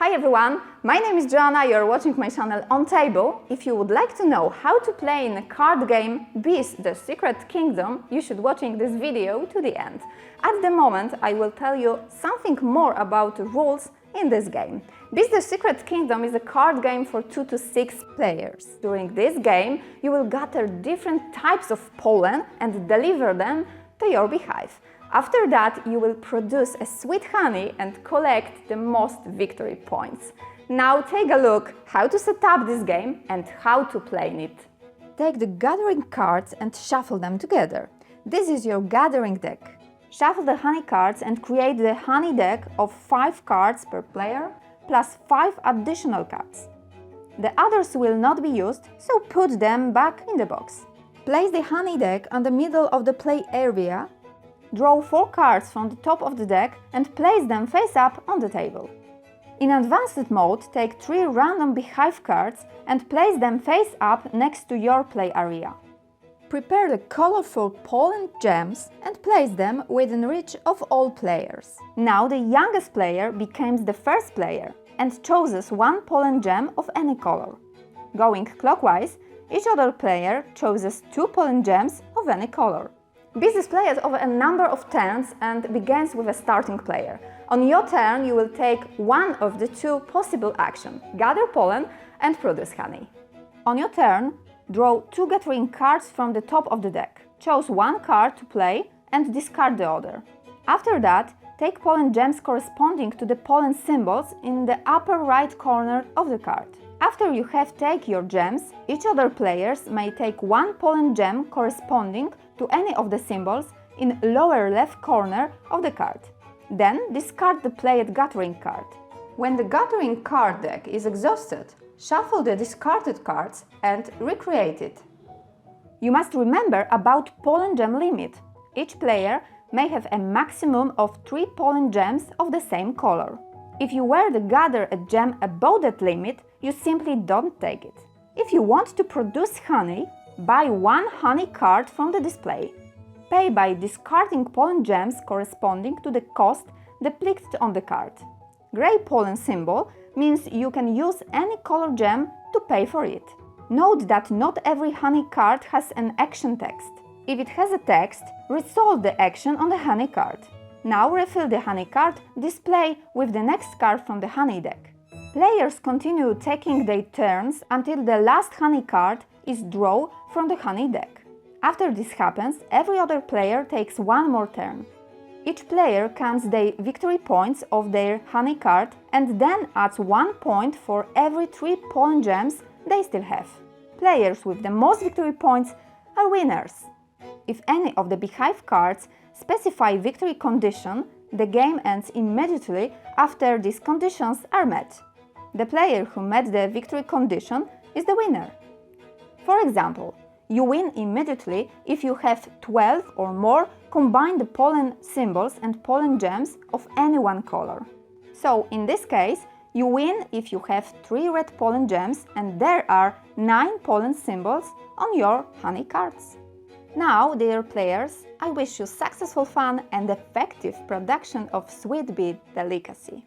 Hi everyone, my name is Joanna, you're watching my channel On Table. If you would like to know how to play in a card game Bees the Secret Kingdom, you should watching this video to the end. At the moment I will tell you something more about the rules in this game. Bees the Secret Kingdom is a card game for 2 to 6 players. During this game you will gather different types of pollen and deliver them to your beehive. After that, you will produce a sweet honey and collect the most victory points. Now take a look how to set up this game and how to play it. Take the gathering cards and shuffle them together. This is your gathering deck. Shuffle the honey cards and create the honey deck of 5 cards per player, plus 5 additional cards. The others will not be used, so put them back in the box. Place the honey deck on the middle of the play area. Draw 4 cards from the top of the deck and place them face up on the table. In advanced mode, take 3 random beehive cards and place them face up next to your play area. Prepare the colorful pollen gems and place them within reach of all players. Now the youngest player becomes the first player and chooses 1 pollen gem of any color. Going clockwise, each other player chooses 2 pollen gems of any color. Bees plays over a number of turns and begins with a starting player. On your turn, you will take one of the 2 possible actions: gather pollen and produce honey. On your turn, draw 2 gathering cards from the top of the deck. Choose 1 card to play and discard the other. After that, take pollen gems corresponding to the pollen symbols in the upper right corner of the card. After you have taken your gems, each other players may take 1 pollen gem corresponding to any of the symbols in lower left corner of the card. Then discard the played gathering card. When the gathering card deck is exhausted, shuffle the discarded cards and recreate it. You must remember about pollen gem limit. Each player may have a maximum of 3 pollen gems of the same color. If you were to gather a gem above that limit, you simply don't take it. If you want to produce honey, buy 1 honey card from the display. Pay by discarding pollen gems corresponding to the cost depicted on the card. Gray pollen symbol means you can use any color gem to pay for it. Note that not every honey card has an action text. If it has a text, resolve the action on the honey card. Now refill the honey card display with the next card from the honey deck. Players continue taking their turns until the last honey card is drawn from the honey deck. After this happens, every other player takes 1 more turn. Each player counts the victory points of their honey card and then adds 1 point for every 3 pollen gems they still have. Players with the most victory points are winners. If any of the beehive cards specify victory condition, the game ends immediately after these conditions are met. The player who met the victory condition is the winner. For example, you win immediately if you have 12 or more combined pollen symbols and pollen gems of any one color. So, in this case, you win if you have 3 red pollen gems and there are 9 pollen symbols on your honey cards. Now, dear players, I wish you successful fun and effective production of sweet bee delicacy.